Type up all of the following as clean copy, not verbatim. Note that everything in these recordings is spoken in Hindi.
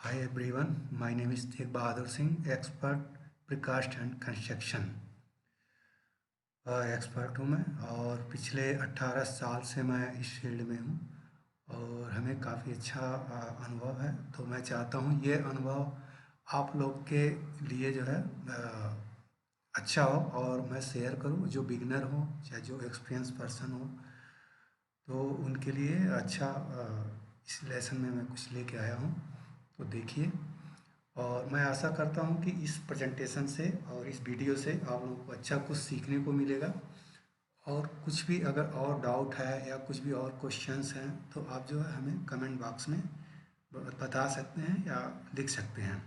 Hi everyone, my name is Tegh Bahadur Singh, expert precast and construction expert हूँ मैं। और पिछले 18 साल से मैं इस फील्ड में हूँ और हमें काफ़ी अच्छा अनुभव है। तो मैं चाहता हूँ ये अनुभव आप लोग के लिए जो है अच्छा हो और मैं शेयर करूँ, जो बिगिनर हो चाहे जो एक्सपीरियंस पर्सन हो, तो उनके लिए अच्छा इस लेसन में मैं कुछ लेके आया हूँ। तो देखिए, और मैं आशा करता हूँ कि इस प्रेजेंटेशन से और इस वीडियो से आप लोगों को अच्छा कुछ सीखने को मिलेगा। और कुछ भी अगर और डाउट है या कुछ भी और क्वेश्चंस हैं तो आप जो है हमें कमेंट बॉक्स में बता सकते हैं या लिख सकते हैं।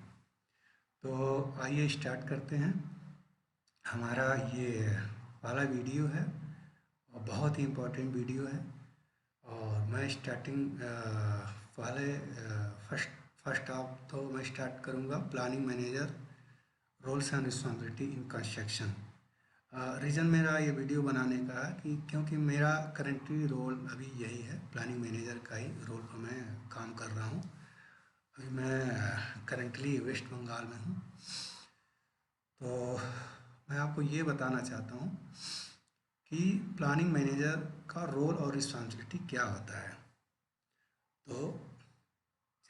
तो आइए स्टार्ट करते हैं। हमारा ये वाला वीडियो है और बहुत ही इम्पोर्टेंट वीडियो है। और मैं स्टार्टिंग वाले फर्स्ट फर्स्ट ऑफ तो मैं स्टार्ट करूँगा planning manager roles and responsibility in construction. Reason मेरा ये वीडियो बनाने का है कि क्योंकि मेरा करेंटली रोल अभी यही है, प्लानिंग मैनेजर का ही रोल पर मैं काम कर रहा हूँ। अभी मैं करेंटली वेस्ट बंगाल में हूँ। तो मैं आपको ये बताना चाहता हूँ कि प्लानिंग मैनेजर का रोल और रिस्पॉन्सिबिलिटी क्या होता है। तो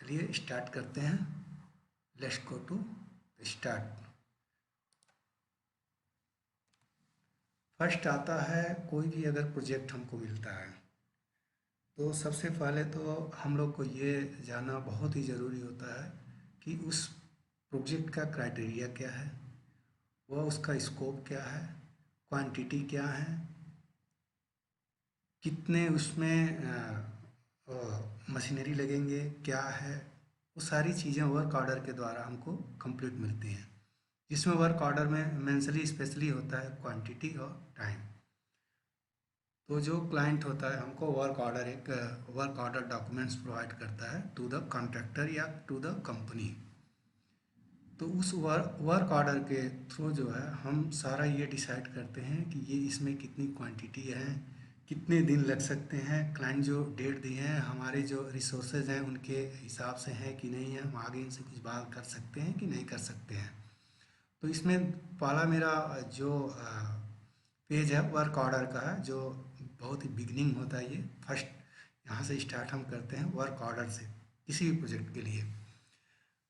चलिए स्टार्ट करते हैं। Let's go to start. First आता है, कोई भी अगर प्रोजेक्ट हमको मिलता है तो सबसे पहले तो हम लोग को ये जानना बहुत ही ज़रूरी होता है कि उस प्रोजेक्ट का क्राइटेरिया क्या है, वह उसका स्कोप क्या है, क्वांटिटी क्या है, कितने उसमें मशीनरी लगेंगे, क्या है, वो सारी चीज़ें वर्क ऑर्डर के द्वारा हमको कंप्लीट मिलती हैं। जिसमें वर्क ऑर्डर में मेंसली स्पेशली होता है क्वांटिटी और टाइम। तो जो क्लाइंट होता है हमको एक वर्क ऑर्डर डॉक्यूमेंट्स प्रोवाइड करता है टू द कॉन्ट्रैक्टर या टू द कंपनी। तो उस वर्क ऑर्डर के थ्रू जो है हम सारा ये डिसाइड करते हैं कि ये इसमें कितनी क्वांटिटी है, कितने दिन लग सकते हैं, क्लाइंट जो डेट दिए हैं हमारे जो रिसोर्सेज हैं उनके हिसाब से हैं कि नहीं है, हम आगे इनसे कुछ बात कर सकते हैं कि नहीं कर सकते हैं। तो इसमें पहला मेरा जो पेज है वर्क ऑर्डर का है, जो बहुत ही बिगनिंग होता है। ये फर्स्ट यहाँ से स्टार्ट हम करते हैं वर्क ऑर्डर से किसी भी प्रोजेक्ट के लिए।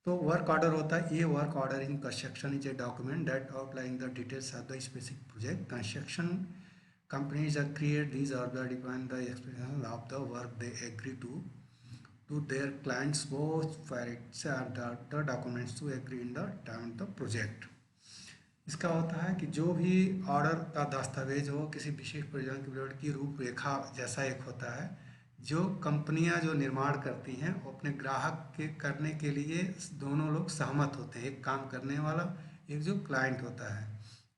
तो वर्क ऑर्डर होता है, ये work order in construction is a document that outline the details of the specific project. Construction companies are create these or the define the expectations of the work they agree to their clients both for it and the documents to agree in the term of the project। इसका होता है कि जो भी ऑर्डर का दस्तावेज हो, किसी विशेष परियोजना की प्रोजेक्ट की रूपरेखा जैसा एक होता है, जो कंपनियां जो निर्माण करती हैं वो अपने ग्राहक के करने के लिए दोनों लोग सहमत होते हैं। एक काम करने वाला, एक जो क्लाइंट होता है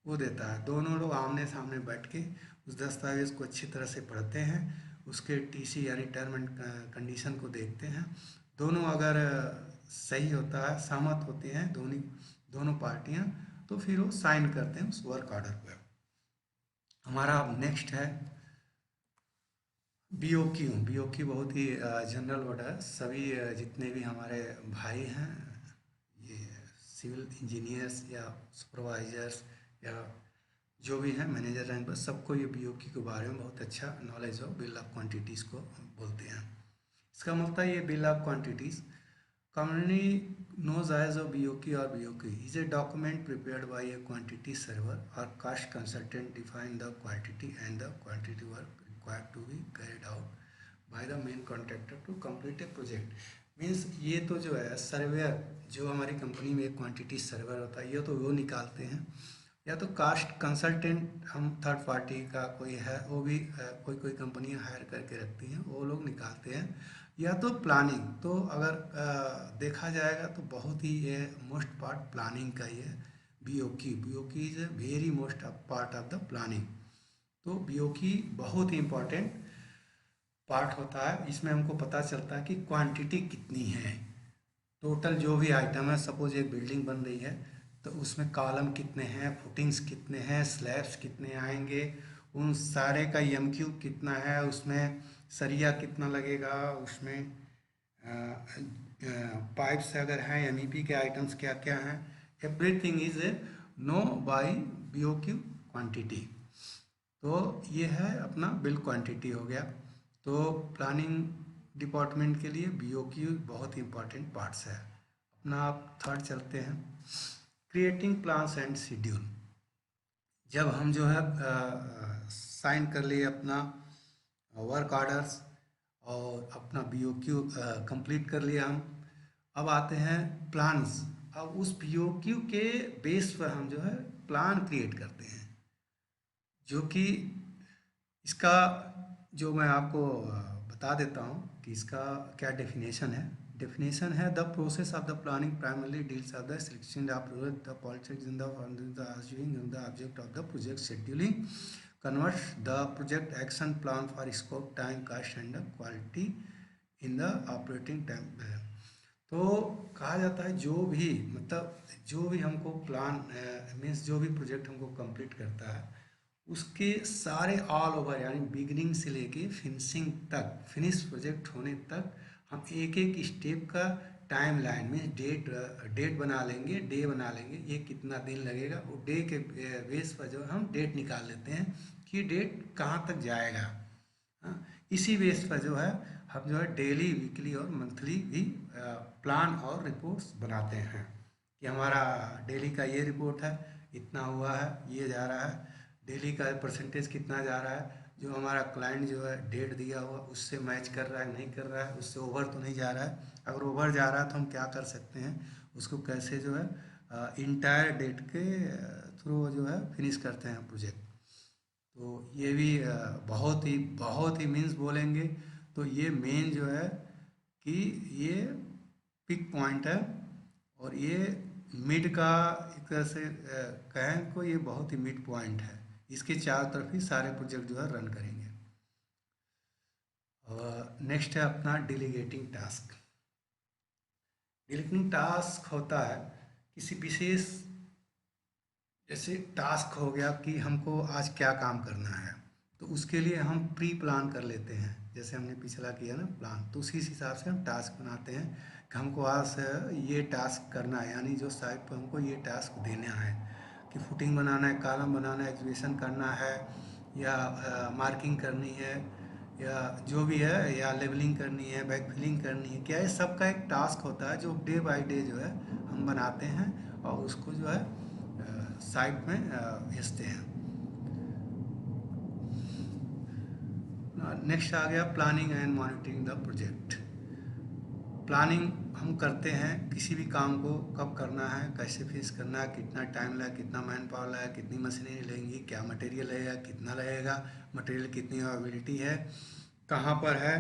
वो देता है। दोनों लोग आमने सामने बैठ के उस दस्तावेज को अच्छी तरह से पढ़ते हैं, उसके टीसी यानी टर्म एंड कंडीशन को देखते हैं। दोनों अगर सही होता है, सहमत होते हैं दोनों पार्टियां, तो फिर वो साइन करते हैं उस वर्क ऑर्डर पर। हमारा नेक्स्ट है बीओक्यू। बीओक्यू बहुत ही जनरल वर्ड है। सभी जितने भी हमारे भाई हैं, ये सिविल इंजीनियर्स या सुपरवाइजर्स या जो भी हैं मैनेजर रैंक पर, सबको ये बीओक्यू के बारे में बहुत अच्छा नॉलेज हो। बिल ऑफ क्वांटिटीज़ को बोलते हैं। इसका मतलब ये bill of quantities commonly known as a BOQ or BOQ is a document prepared by a quantity server or cost consultant define the quantity and the quantity work required to be carried out by the main contractor to complete a project। Means ये तो जो है सर्वेयर, जो हमारी कंपनी में एक क्वांटिटी सर्वर होता है, ये तो वो निकालते हैं, या तो कास्ट कंसल्टेंट हम थर्ड पार्टी का कोई है वो भी कोई कोई कंपनियां हायर करके रखती हैं, वो लोग निकालते हैं, या तो प्लानिंग। तो अगर देखा जाएगा तो बहुत ही ये मोस्ट पार्ट प्लानिंग का ही है। BOQ is a very most part of the planning. तो बीओकी बहुत ही इम्पोर्टेंट पार्ट होता है। इसमें हमको पता चलता है कि क्वांटिटी कितनी है, टोटल जो भी आइटम है। सपोज एक बिल्डिंग बन रही है तो उसमें कॉलम कितने हैं, फुटिंग्स कितने हैं, स्लैब्स कितने आएंगे, उन सारे का एमक्यू कितना है, उसमें सरिया कितना लगेगा, उसमें पाइप्स अगर हैं, MEP के आइटम्स क्या क्या हैं, everything is know by BOQ quantity. तो ये है अपना बिल क्वांटिटी हो गया। तो प्लानिंग डिपार्टमेंट के लिए BOQ बहुत ही इंपॉर्टेंट पार्ट्स है। अपना आप थर्ड चलते हैं, क्रिएटिंग प्लान्स एंड शेड्यूल। जब हम जो है साइन कर लिए अपना वर्क ऑर्डर्स और अपना BOQ कंप्लीट कर लिया हम, अब आते हैं प्लान्स। अब उस BOQ के बेस पर हम जो है प्लान क्रिएट करते हैं, जो कि इसका जो मैं आपको बता देता हूँ कि इसका क्या डेफिनेशन है। डेफिनेशन है the process of the planning primarily deals of the selection of the politics in the achieving the object of the project scheduling converts the project action plan for scope time cost and quality in the operating time. तो कहा जाता है जो भी मतलब जो भी हमको प्लान मीन्स जो भी प्रोजेक्ट हमको कंप्लीट करता है उसके सारे ऑल ओवर यानी बिगिनिंग से लेके फिनिशिंग तक, फिनिश प्रोजेक्ट होने तक हम एक एक स्टेप का टाइम लाइन में डेट बना लेंगे, डे बना लेंगे, ये कितना दिन लगेगा, वो डे के बेस पर जो हम डेट निकाल लेते हैं कि डेट कहाँ तक जाएगा। हाँ, इसी बेस पर जो है हम जो है डेली, वीकली और मंथली भी प्लान और रिपोर्ट्स बनाते हैं कि हमारा डेली का ये रिपोर्ट है, इतना हुआ है, ये जा रहा है, डेली का परसेंटेज कितना जा रहा है, जो हमारा क्लाइंट जो है डेट दिया हुआ उससे मैच कर रहा है नहीं कर रहा है, उससे ओवर तो नहीं जा रहा है। अगर ओवर जा रहा है तो हम क्या कर सकते हैं, उसको कैसे जो है इंटायर डेट के थ्रू जो है फिनिश करते हैं प्रोजेक्ट। तो ये भी बहुत ही मीन्स बोलेंगे तो ये मेन जो है कि ये पिक पॉइंट है, और ये मिड का एक तरह से कहें को ये बहुत ही मिड पॉइंट है। इसके चारों तरफ ही सारे प्रोजेक्ट जो है रन करेंगे। और नेक्स्ट है अपना डिलीगेटिंग टास्क। डिलीगेटिंग टास्क होता है किसी विशेष, जैसे टास्क हो गया कि हमको आज क्या काम करना है, तो उसके लिए हम प्री प्लान कर लेते हैं। जैसे हमने पिछला किया ना प्लान, तो उसी हिसाब से हम टास्क बनाते हैं कि हमको आज से ये टास्क करना है, यानी जो साइट पर हमको ये टास्क देना है कि फुटिंग बनाना है, कॉलम बनाना है, एग्जीबिशन करना है, या मार्किंग करनी है, या जो भी है, या लेबलिंग करनी है, बैक फिलिंग करनी है, क्या ये सब का एक टास्क होता है जो डे बाय डे जो है हम बनाते हैं और उसको जो है साइट में भेजते हैं। नेक्स्ट आ गया planning and monitoring the project. Planning हम करते हैं किसी भी काम को, कब करना है, कैसे फिनिश करना है, कितना टाइम लगेगा, कितना मैन पावर लगेगा, कितनी मशीनरी लगेंगी, क्या मटेरियल लगेगा, कितना लगेगा, मटेरियल कितनी अवेलेबिलिटी है, कहाँ पर है,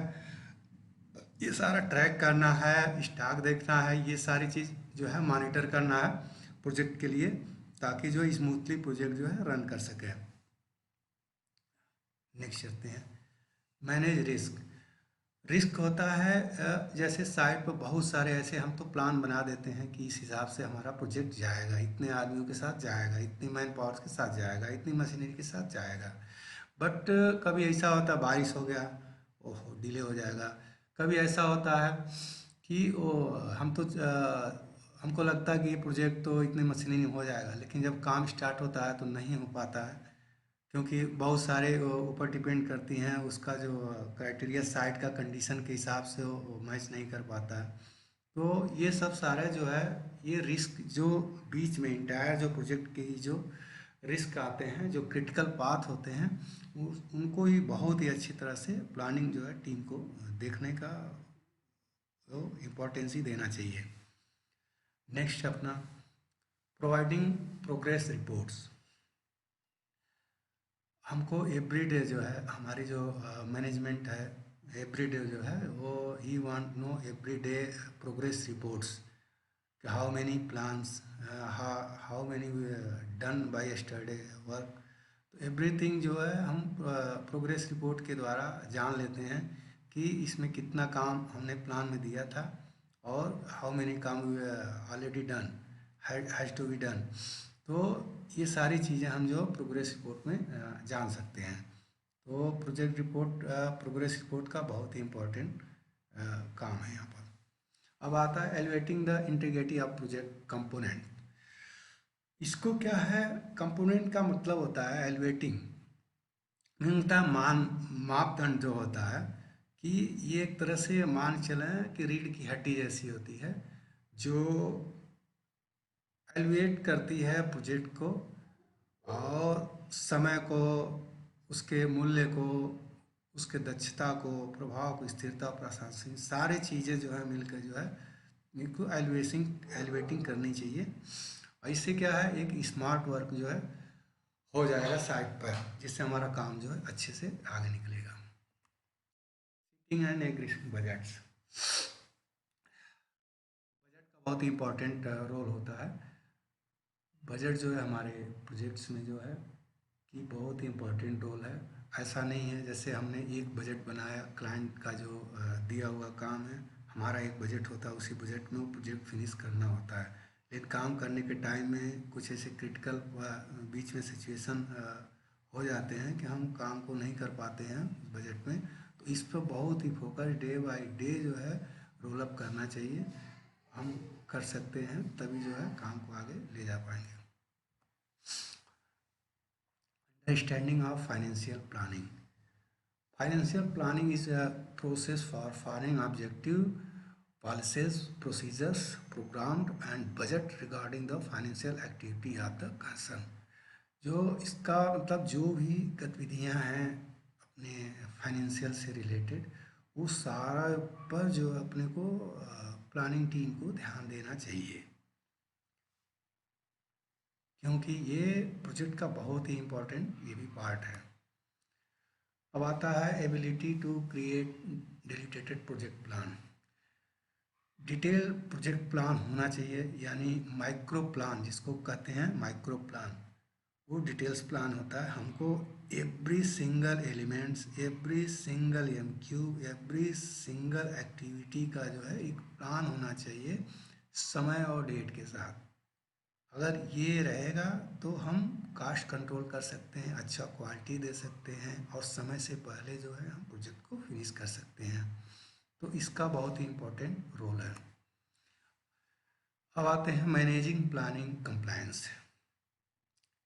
ये सारा ट्रैक करना है, स्टॉक देखना है, ये सारी चीज़ जो है मॉनिटर करना है प्रोजेक्ट के लिए, ताकि जो स्मूथली प्रोजेक्ट जो है रन कर सके। नेक्स्ट चलते हैं मैनेज रिस्क। रिस्क होता है जैसे साइट पर बहुत सारे ऐसे हम तो प्लान बना देते हैं कि इस हिसाब से हमारा प्रोजेक्ट जाएगा, इतने आदमियों के साथ जाएगा, इतनी मैन पावर्स के साथ जाएगा, इतनी मशीनरी के साथ जाएगा। बट कभी ऐसा होता है बारिश हो गया, ओहो डिले हो जाएगा। कभी ऐसा होता है कि वो हम तो हमको लगता है कि ये प्रोजेक्ट तो इतने मशीनरी में हो जाएगा, लेकिन जब काम स्टार्ट होता है तो नहीं हो पाता है, क्योंकि बहुत सारे ऊपर डिपेंड करती हैं, उसका जो क्राइटेरिया साइट का कंडीशन के हिसाब से वो मैच नहीं कर पाता है। तो ये सब सारे जो है ये रिस्क जो बीच में इंटायर जो प्रोजेक्ट के जो रिस्क आते हैं, जो क्रिटिकल पाथ होते हैं, उनको ही बहुत ही अच्छी तरह से प्लानिंग जो है टीम को देखने का तो इम्पोर्टेंस ही देना चाहिए। नेक्स्ट अपना प्रोवाइडिंग प्रोग्रेस रिपोर्ट्स। हमको एवरीडे जो है हमारी जो मैनेजमेंट है, एवरीडे जो है वो ही want know everyday progress reports, how many plans, how many done by yesterday work. तो एवरीथिंग जो है हम प्रोग्रेस रिपोर्ट के द्वारा जान लेते हैं कि इसमें कितना काम हमने प्लान में दिया था और हाउ मैनी काम already done has to be done. तो ये सारी चीज़ें हम जो प्रोग्रेस रिपोर्ट में जान सकते हैं। तो प्रोजेक्ट रिपोर्ट प्रोग्रेस रिपोर्ट का बहुत ही इम्पोर्टेंट काम है यहाँ पर। अब आता है elevating the integrity of project component. इसको क्या है, कंपोनेंट का मतलब होता है एलिवेटिंग, होता है मापदंड जो होता है कि ये एक तरह से मान चलें कि रीढ़ की हड्डी जैसी होती है जो एलिवेट करती है प्रोजेक्ट को और समय को, उसके मूल्य को, उसके दक्षता को, प्रभाव को, स्थिरता, प्रशासन, सारे चीज़ें जो है मिलकर जो है इनको एलिवेटिंग करनी चाहिए। और इससे क्या है, एक स्मार्ट वर्क जो है हो जाएगा साइट पर, जिससे हमारा काम जो है अच्छे से आगे निकलेगा। Sitting and aggregation budgets, budget का बहुत ही इम्पोर्टेंट रोल होता है। बजट जो है हमारे प्रोजेक्ट्स में जो है कि बहुत ही इम्पोर्टेंट रोल है। ऐसा नहीं है जैसे हमने एक बजट बनाया, क्लाइंट का जो दिया हुआ काम है, हमारा एक बजट होता है, उसी बजट में वो प्रोजेक्ट फिनिश करना होता है। लेकिन काम करने के टाइम में कुछ ऐसे क्रिटिकल बीच में सिचुएशन हो जाते हैं कि हम काम को नहीं कर पाते हैं बजट में, तो इस पर बहुत ही फोकस डे बाय डे जो है रोल अप करना चाहिए। हम कर सकते हैं तभी जो है काम को आगे ले जा पाएंगे। Understanding of financial planning, financial planning is a process for forming objective policies, procedures, programmed and budget regarding the financial activity of the concern। जो इसका मतलब जो भी गतिविधियां हैं अपने फाइनेंशियल से रिलेटेड, वो सारा पर जो अपने को प्लानिंग टीम को ध्यान देना चाहिए, क्योंकि ये प्रोजेक्ट का बहुत ही इम्पोर्टेंट ये भी पार्ट है। अब आता है ability to create dedicated project plan. Detail project plan होना चाहिए, यानी माइक्रो प्लान जिसको कहते हैं, माइक्रो प्लान वो डिटेल्स प्लान होता है। हमको every single elements, every single MQ, every single activity का जो है एक प्लान होना चाहिए समय और डेट के साथ। अगर ये रहेगा तो हम कास्ट कंट्रोल कर सकते हैं, अच्छा क्वालिटी दे सकते हैं और समय से पहले जो है हम प्रोजेक्ट को फिनिश कर सकते हैं। तो इसका बहुत ही इम्पोर्टेंट रोल है। अब आते हैं मैनेजिंग प्लानिंग कंप्लायंस।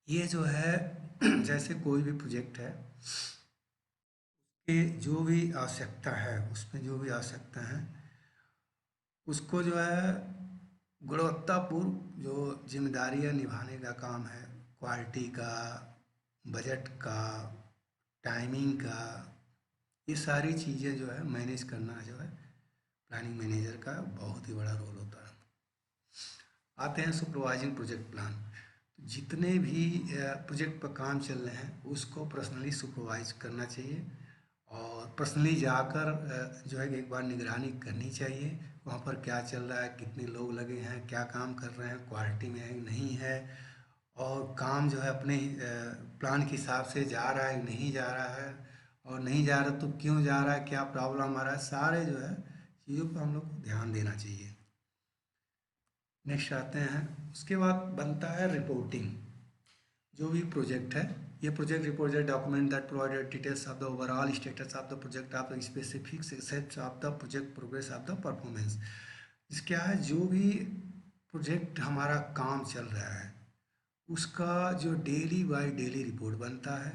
ये जो है जैसे कोई भी प्रोजेक्ट है कि जो भी आवश्यकता है, उसमें जो भी आवश्यकता है उसको जो है गुणवत्तापूर्ण जो जिम्मेदारियां निभाने का काम है, क्वालिटी का, बजट का, टाइमिंग का, ये सारी चीज़ें जो है मैनेज करना जो है प्लानिंग मैनेजर का बहुत ही बड़ा रोल होता है। आते हैं सुपरवाइजिंग प्रोजेक्ट प्लान। जितने भी प्रोजेक्ट पर काम चल रहे हैं उसको पर्सनली सुपरवाइज करना चाहिए और पर्सनली जाकर जो है एक बार निगरानी करनी चाहिए, वहाँ पर क्या चल रहा है, कितने लोग लगे हैं, क्या काम कर रहे हैं, क्वालिटी में है नहीं है, और काम जो है अपने प्लान के हिसाब से जा रहा है नहीं जा रहा है, और नहीं जा रहा तो क्यों जा रहा है, क्या प्रॉब्लम आ रहा है, सारे जो है चीज़ों पर हम लोग को ध्यान देना चाहिए। नेक्स्ट आते हैं, उसके बाद बनता है रिपोर्टिंग। जो भी प्रोजेक्ट है, ये project report document that provided details of the overall status of the project of specific sets of the project progress of the performance. इस क्या है, जो भी प्रोजेक्ट हमारा काम चल रहा है उसका जो डेली बाय डेली रिपोर्ट बनता है,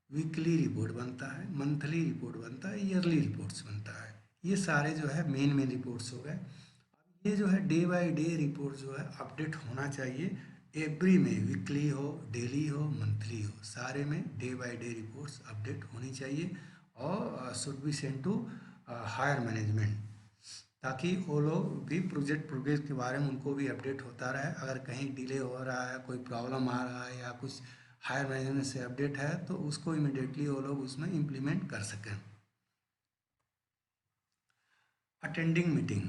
वीकली रिपोर्ट बनता है, मंथली रिपोर्ट बनता है, ईयरली रिपोर्ट्स बनता है। ये सारे जो है मेन रिपोर्ट्स हो गए। ये जो है डे बाय डे रिपोर्ट जो है अपडेट होना चाहिए, एवरी में, वीकली हो, डेली हो, मंथली हो, सारे में day by day reports update होनी चाहिए और should be send to higher management, ताकि वो लोग भी प्रोजेक्ट प्रोग्रेस के बारे में उनको भी अपडेट होता रहे। अगर कहीं डिले हो रहा है, कोई प्रॉब्लम आ रहा है या कुछ हायर मैनेजमेंट से अपडेट है तो उसको इमिडिएटली वो लोग उसमें इम्प्लीमेंट कर सकें। अटेंडिंग मीटिंग,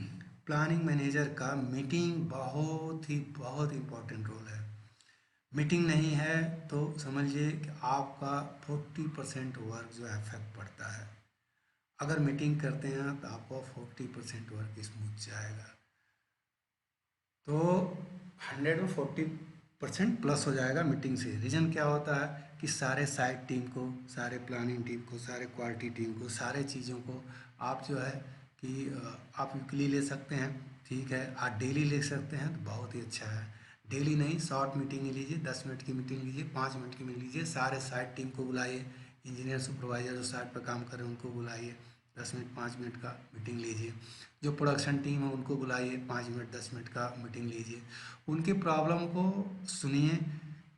प्लानिंग मैनेजर का मीटिंग बहुत इम्पोर्टेंट रोल है। मीटिंग नहीं है तो समझिए कि आपका 40% वर्क जो है अफेक्ट पड़ता है। अगर मीटिंग करते हैं तो आपका 40% वर्क स्मूथ जाएगा, तो 140% प्लस हो जाएगा मीटिंग से। रीज़न क्या होता है कि सारे साइट टीम को, सारे प्लानिंग टीम को, सारे क्वालिटी टीम को, सारे चीज़ों को आप जो है कि आप वीकली ले सकते हैं, ठीक है, आप डेली ले सकते हैं तो बहुत ही अच्छा है। डेली नहीं, शॉर्ट मीटिंग लीजिए, 10 मिनट की मीटिंग लीजिए, 5 मिनट की मीटिंग लीजिए, सारे साइट टीम को बुलाइए, इंजीनियर सुपरवाइजर जो साइट पर काम कर रहे हैं उनको बुलाइए, 10 मिनट 5 मिनट का मीटिंग लीजिए। जो प्रोडक्शन टीम है उनको बुलाइए, 5 मिनट 10 मिनट का मीटिंग लीजिए। उनके प्रॉब्लम को सुनिए,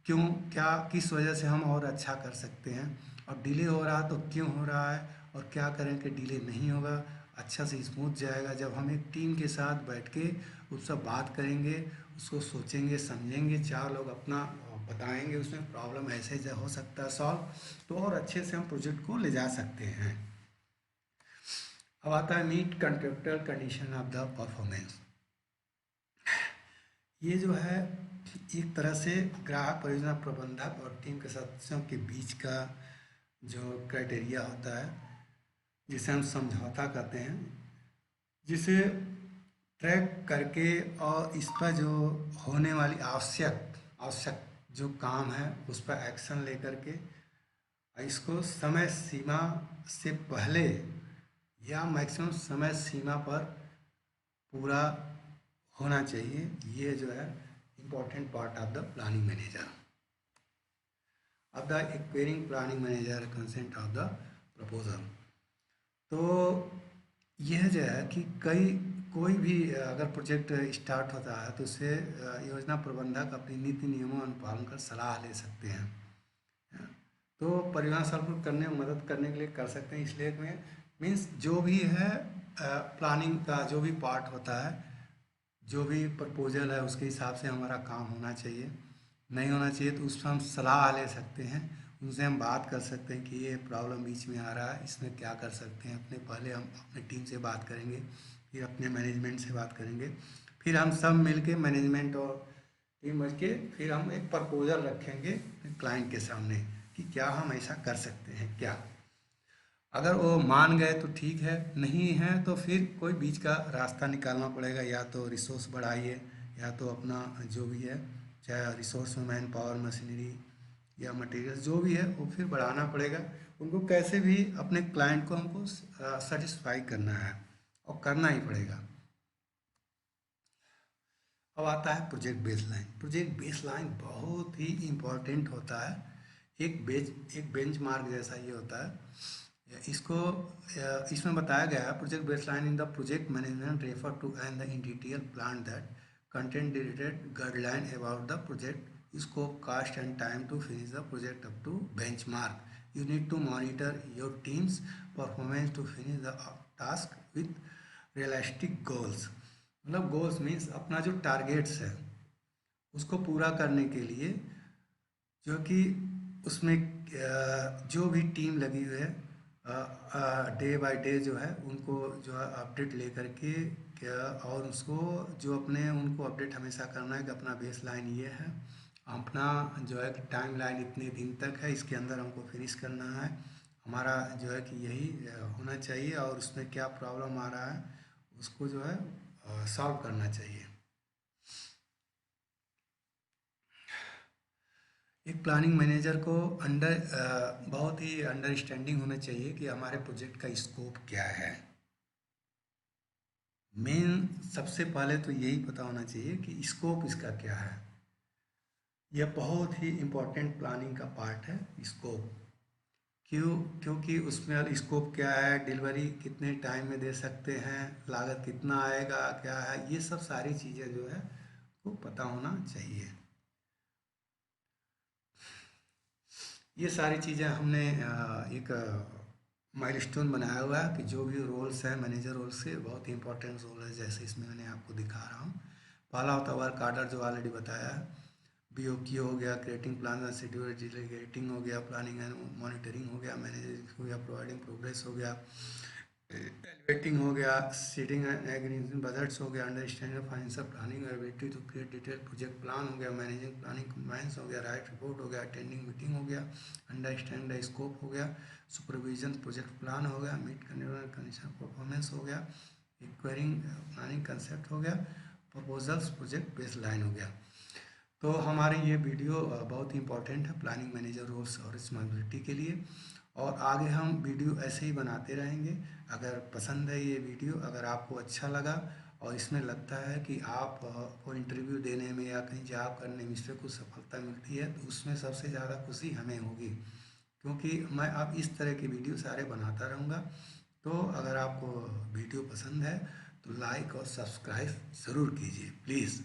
क्यों, क्या, किस वजह से हम और अच्छा कर सकते हैं, और डिले हो रहा तो क्यों हो रहा है, और क्या करें कि डिले नहीं होगा, अच्छा से स्मूथ जाएगा। जब हम एक टीम के साथ बैठ के उससे बात करेंगे, उसको सोचेंगे समझेंगे, 4 लोग अपना बताएंगे, उसमें प्रॉब्लम ऐसे हो सकता है सॉल्व, तो और अच्छे से हम प्रोजेक्ट को ले जा सकते हैं। अब आता है meet contractual condition of the performance. ये जो है एक तरह से ग्राहक परियोजना प्रबंधक और टीम के सदस्यों के बीच का जो क्राइटेरिया होता है, जिसे हम समझौता कहते हैं, जिसे ट्रैक करके और इस पर जो होने वाली आवश्यक आवश्यक जो काम है उस पर एक्शन लेकर के इसको समय सीमा से पहले या मैक्सिमम समय सीमा पर पूरा होना चाहिए। ये जो है important part of the planning manager of the acquiring planning manager consent of the proposal. तो यह जो है कि कोई भी अगर प्रोजेक्ट स्टार्ट होता है तो उससे योजना प्रबंधक अपनी नीति नियमों अनुपालन कर सलाह ले सकते हैं। तो परियोजना सफल करने में मदद करने के लिए कर सकते हैं। इसलिए में मीन्स जो भी है प्लानिंग का जो भी पार्ट होता है, जो भी प्रपोजल है उसके हिसाब से हमारा काम होना चाहिए। नहीं होना चाहिए तो उस पर हम सलाह ले सकते हैं, उनसे हम बात कर सकते हैं कि ये प्रॉब्लम बीच में आ रहा है, इसमें क्या कर सकते हैं। पहले हम अपने टीम से बात करेंगे, फिर अपने मैनेजमेंट से बात करेंगे, फिर हम सब मिल के मैनेजमेंट और टीम मिल के फिर हम एक प्रपोजल रखेंगे क्लाइंट के सामने कि क्या हम ऐसा कर सकते हैं क्या। अगर वो मान गए तो ठीक है, नहीं है तो फिर कोई बीच का रास्ता निकालना पड़ेगा, या तो रिसोर्स बढ़ाइए या तो अपना जो भी है, चाहे रिसोर्स में मैन पावर मशीनरी या मटेरियल जो भी है वो फिर बढ़ाना पड़ेगा। उनको कैसे भी अपने क्लाइंट को हमको सेटिस्फाई करना है और करना ही पड़ेगा। अब आता है प्रोजेक्ट बेसलाइन। प्रोजेक्ट बेसलाइन बहुत ही इम्पोर्टेंट होता है। एक बेंचमार्क जैसा ये होता है। इसमें बताया गया है project baseline in the project management refer to and the in detail plan that content related guideline about the project scope cost and time to finish the project up to benchmark. You need to monitor your teams performance to finish the task with realistic goals. मतलब गोल्स मीन्स अपना जो टारगेट्स है उसको पूरा करने के लिए, जो कि उसमें जो भी टीम लगी हुई है डे बाय डे जो है उनको जो है अपडेट लेकर के क्या, और उसको जो अपने उनको अपडेट हमेशा करना है कि अपना बेस लाइन ये है, अपना जो है कि टाइम लाइन इतने दिन तक है, इसके अंदर हमको फिनिश करना है, हमारा जो है कि यही होना चाहिए, और उसमें क्या प्रॉब्लम आ रहा है उसको जो है सॉल्व करना चाहिए। एक प्लानिंग मैनेजर को बहुत ही अंडरस्टैंडिंग होना चाहिए कि हमारे प्रोजेक्ट का स्कोप क्या है। मेन सबसे पहले तो यही पता होना चाहिए कि स्कोप इसका क्या है। यह बहुत ही इम्पोर्टेंट प्लानिंग का पार्ट है स्कोप। क्योंकि उसमें स्कोप क्या है, डिलीवरी कितने टाइम में दे सकते हैं, लागत कितना आएगा, क्या है, ये सब सारी चीज़ें जो है वो पता होना चाहिए। ये सारी चीज़ें हमने एक माइलस्टोन बनाया हुआ है कि जो भी रोल्स हैं मैनेजर रोल्स के बहुत ही इंपॉर्टेंट रोल है, जैसे इसमें मैंने आपको दिखा रहा हूँ। पहला होता है वर्क आर्डर जो ऑलरेडी बताया है, BOQ हो गया, क्रिएटिंग प्लान एंड शेड्यूल, डिलीगेटिंग हो गया, प्लानिंग एंड मॉनिटरिंग हो गया, मैनेजिंग हो गया, प्रोवाइडिंग प्रोग्रेस हो गया, एलिवेटिंग हो गया, सीटिंग एंड एग्रीइंग बजट्स हो गया, understanding financial planning, ability to create detail project plan हो गया, मैनेजिंग प्लानिंग कंबाइंस हो गया, राइट रिपोर्ट हो गया, अटेंडिंग मीटिंग हो गया, अंडरस्टैंड द स्कोप हो गया, सुपरविजन प्रोजेक्ट प्लान हो गया, मीट कंडीशन परफॉर्मेंस हो गया, एक्वायरिंग प्लानिंग कंसेप्ट हो गया, प्रपोजल्स प्रोजेक्ट बेस लाइन हो गया। तो हमारी ये वीडियो बहुत ही इंपॉर्टेंट है प्लानिंग मैनेजर रोल्स और रिस्पॉन्सिबिलिटी के लिए, और आगे हम वीडियो ऐसे ही बनाते रहेंगे। अगर पसंद है ये वीडियो, अगर आपको अच्छा लगा और इसमें लगता है कि आप को इंटरव्यू देने में या कहीं जॉब करने में इससे कुछ सफलता मिलती है, तो उसमें सबसे ज़्यादा खुशी हमें होगी, क्योंकि मैं अब इस तरह के वीडियो सारे बनाता रहूँगा। तो अगर आपको वीडियो पसंद है तो लाइक और सब्सक्राइब ज़रूर कीजिए प्लीज़।